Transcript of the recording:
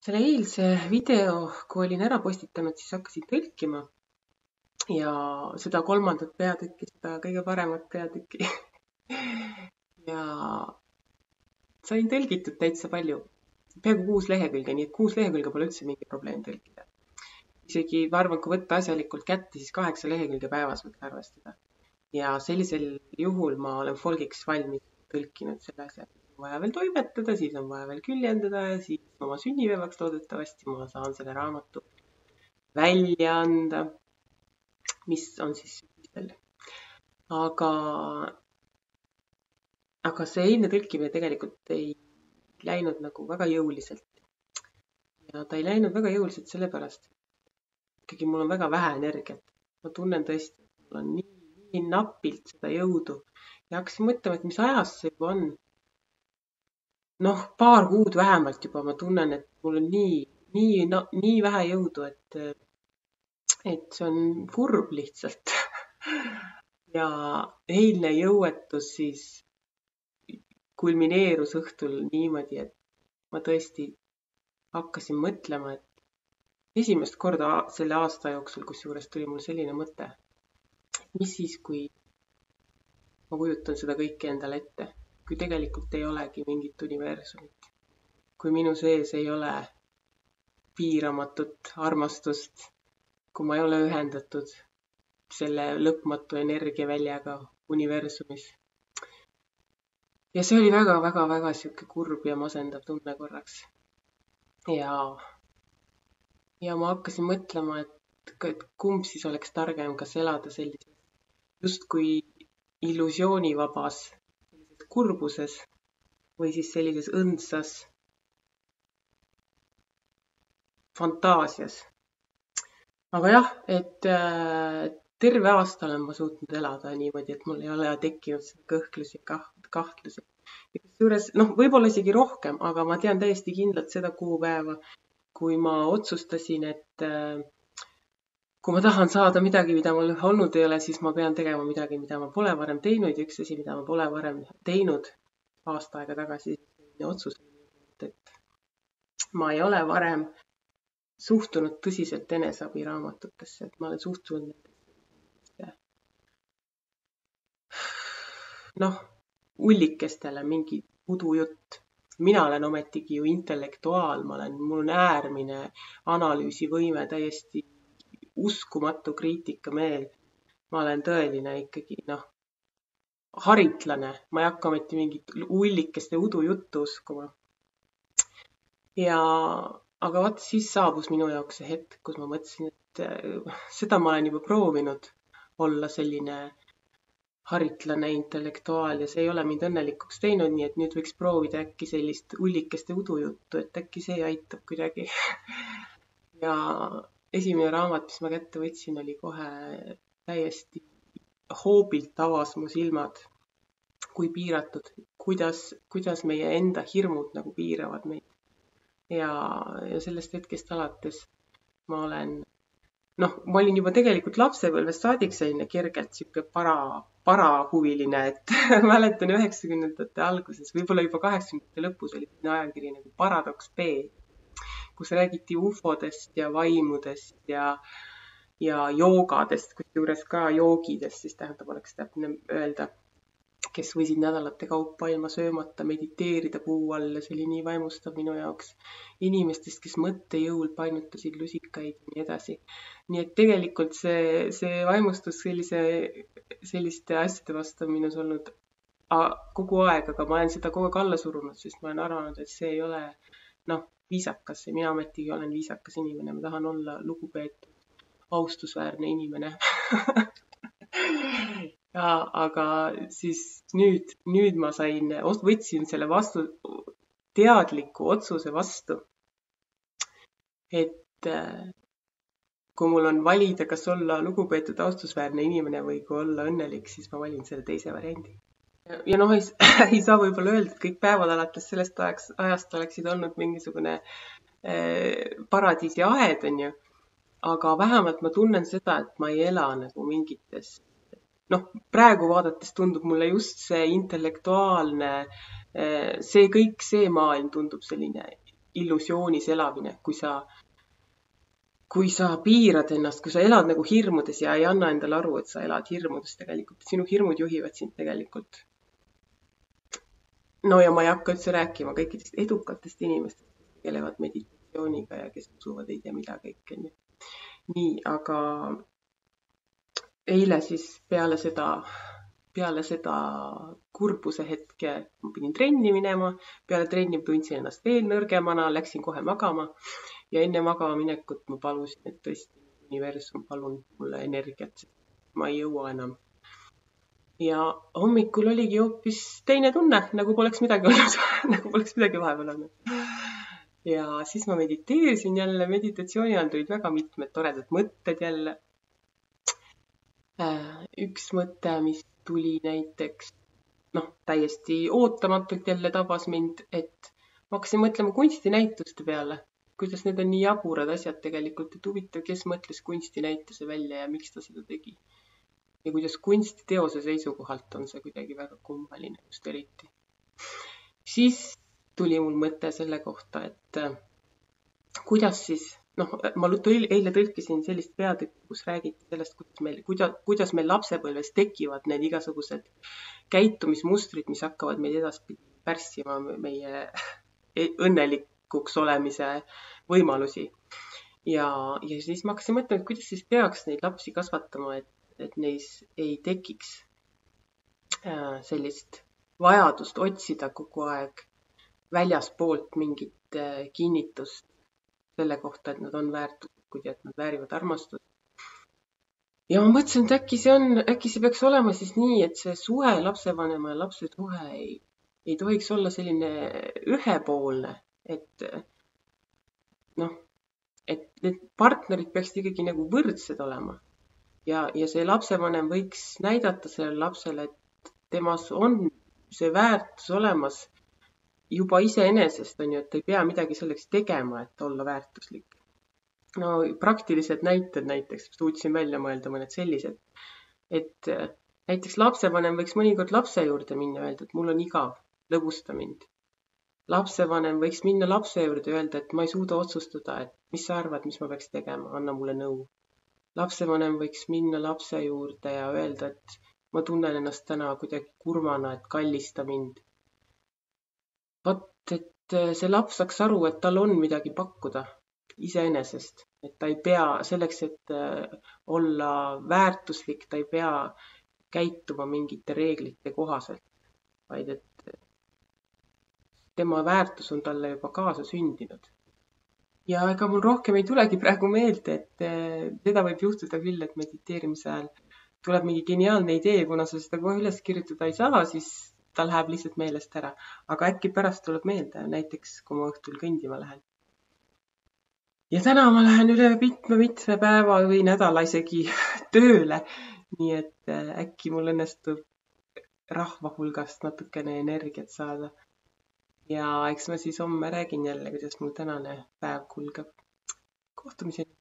Selle eilse video, kui olin ära postitanud, siis hakkasin tõlkima ja seda kolmandat peatükki, seda kõige paremat peatükki. Ja sain tõlgitud täitsa palju, peaaegu 6 lehekülge, nii et 6 lehekülge pole üldse mingi probleem tõlkida. Isegi ma arvan, kui võtta asjalikult kätte, siis 8 lehekülge päevas võiks arvestada. Ja sellisel juhul ma olen folgiks valmis tõlkinud selle asja. On vaja veel toimetada, siis on vaja veel küljendada ja siis oma sünnipäevaks loodetavasti ma saan selle raamatu välja anda, mis on siis sügisel. Aga see eilne tõlkimine tegelikult ei läinud nagu väga jõuliselt. Ja ta ei läinud väga jõuliselt sellepärast, ikkagi mul on väga vähe energiat. Ma tunnen tõesti, et mul on nii napilt seda jõudu. Ja hakkasin mõtlema, et mis ajas see juba on. Noh, 2 kuud vähemalt juba ma tunnen, et mul on nii vähe jõudu, et see on kurb lihtsalt. Ja eilne jõuetus siis kulmineerus õhtul niimoodi, et ma tõesti hakkasin mõtlema, et esimest korda selle aasta jooksul, kusjuures tuli mul selline mõte, mis siis, kui ma kujutan seda kõike endale ette, kui tegelikult ei olegi mingit universumit, kui minu sees ei ole piiramatut armastust, kui ma ei ole ühendatud selle lõpmatu energiaväljaga universumis. Ja see oli väga siuke kurb ja masendav tunne korraks. Ja ma hakkasin mõtlema, et kumb siis oleks targem, kas elada sellises justkui illusioonivabas kurbuses või siis sellises õndsas fantaasias. Aga jah, et terve aasta olen ma suutnud elada niimoodi, et mul ei ole tekkinud kõhklusi ja kahtlusi. Kusjuures, võib-olla isegi rohkem, aga ma tean täiesti kindlalt seda kuupäeva, kui ma otsustasin, et kui ma tahan saada midagi, mida mul olnud ei ole, siis ma pean tegema midagi, mida ma pole varem teinud. Ja üks asi, mida ma pole varem teinud aasta aega tagasi, otsus, et ma ei ole varem suhtunud tõsiselt eneseabiraamatutesse, et ma olen suhtunud ullikestele mingi udujutt. Mina olen ometigi ju intellektuaal, mul on äärmine analüüsivõime, täiesti uskumatu kriitikameel. Ma olen tõeline ikkagi, haritlane. Ma ei hakka mitte mingit ullikeste udujuttu uskuma. Aga vaat siis saabus minu jaoks see hetk, kus ma mõtlesin, et seda ma olen juba proovinud olla selline haritlane, intellektuaal ja see ei ole mind õnnelikuks teinud, nii et nüüd võiks proovida äkki sellist ullikeste udujuttu, et äkki see aitab kuidagi. Ja esimene raamat, mis ma kätte võtsin, oli kohe täiesti hoobilt avas mu silmad, kui piiratud, kuidas meie enda hirmud nagu piiravad meid. Ja sellest hetkest alates ma olin juba tegelikult lapsepõlvest saadik selline kergelt siuke parahuviline, et mäletan 90ndate alguses, võib-olla juba 80ndate lõpus oli ajakiri nagu Paradoks B, kus räägiti ufodest ja vaimudest ja joogadest, kusjuures ka joogidest, siis tähendab, oleks täpne öelda, kes võisid nädalate kaupa ilma söömata mediteerida puu all ja see oli nii vaimustav minu jaoks. Inimestest, kes mõttejõul painutasid lusikaid ja nii edasi. Nii et tegelikult see vaimustus selliste asjade vastu on minus olnud kogu aeg, aga ma olen seda kogu aeg alla surunud, sest ma olen arvanud, et see ei ole viisakas. Mina ometigi olen viisakas inimene, ma tahan olla lugupeetud, austusväärne inimene. Aga siis nüüd ma võtsin selle teadliku otsuse vastu, et kui mul on valida, kas olla lugupeetud, austusväärne inimene või kui olla õnnelik, siis ma valin selle teise variandi. Ja ei saa võib-olla öelda, et kõik päevad alates sellest ajast oleksid olnud mingisugune paradiisi ahed, on ju. Aga vähemalt ma tunnen seda, et ma ei ela nagu mingites. Praegu vaadates tundub mulle just see intellektuaalne, see maailm tundub selline illusioonis elamine, kui sa piirad ennast, kui sa elad nagu hirmudes ja ei anna endale aru, et sa elad hirmudes tegelikult. Sinu hirmud juhivad sind tegelikult. No ja ma ei hakka üldse rääkima kõikidest edukatest inimestest, kes tegelevad meditatsiooniga ja kes usuvad ei tea mida kõike. Nii, aga eile siis peale seda kurbuse hetke ma pidin trenni minema. Peale trenni tundsin ennast veel nõrgemana, läksin kohe magama. Ja enne magama minekut ma palusin, et tõesti universum palun mulle energiat, sest ma ei jõua enam. Ja hommikul oligi hoopis teine tunne, nagu poleks midagi olnud, nagu poleks midagi vahepeal olnud. Ja siis ma mediteerisin jälle, meditatsiooni all tulid väga mitmed toredad mõtted jälle. Üks mõte, mis tuli näiteks, täiesti ootamatult jälle tabas mind, et ma hakkasin mõtlema kunstinäituste peale, kuidas need on nii jaburad asjad tegelikult, et huvitav, kes mõtles kunstinäituse välja ja miks ta seda tegi. Ja kuidas kunstiteose seisukohalt on see kuidagi väga kummaline, just eriti. Siis tuli mul mõte selle kohta, et kuidas siis, ma eile tõlkisin sellist peatükki, kus räägiti sellest, kuidas meil lapsepõlves tekivad need igasugused käitumismustrid, mis hakkavad meid edaspidi pärssima meie õnnelikuks olemise võimalusi. Ja siis ma hakkasin mõtlema, et kuidas siis peaks neid lapsi kasvatama, et neis ei tekiks sellist vajadust otsida kogu aeg väljaspoolt mingit kinnitust selle kohta, et nad on väärtuslikud ja et nad väärivad armastust. Ja ma mõtlesin, et äkki see peaks olema siis nii, et see suhe lapsevanema ja lapse suhe ei tohiks olla selline ühepoolne, et need partnerid peaksid ikkagi nagu võrdsed olema. Ja see lapsevanem võiks näidata sellele lapsele, et temas on see väärtus olemas juba iseenesest, on ju, et ei pea midagi selleks tegema, et olla väärtuslik. Praktilised näited näiteks, suutsin välja mõelda mõned sellised, et näiteks lapsevanem võiks mõnikord lapse juurde minna ja öelda, et mul on igav, lõbusta mind. Lapsevanem võiks minna lapse juurde ja öelda, et ma ei suuda otsustada, et mis sa arvad, mis ma peaks tegema, anna mulle nõu. Lapsevanem võiks minna lapse juurde ja öelda, et ma tunnen ennast täna kuidagi kurvana, et kallista mind. Et see laps saaks aru, et tal on midagi pakkuda iseenesest, et ta ei pea selleks, et olla väärtuslik, ta ei pea käituma mingite reeglite kohaselt, vaid et tema väärtus on talle juba kaasa sündinud. Ja ega mul rohkem ei tulegi praegu meelde, et seda võib juhtuda küll, et mediteerimise ajal tuleb mingi geniaalne idee, kuna sa seda kohe üles kirjutada ei saa, siis ta läheb lihtsalt meelest ära. Aga äkki pärast tuleb meelde, näiteks kui ma õhtul kõndima lähen. Ja täna ma lähen üle mitme päeva või nädala isegi tööle, nii et äkki mul õnnestub rahva hulgast natukene energiat saada. Ja eks ma siis homme räägin jälle, kuidas mul tänane päev kulgeb. Kohtumiseni!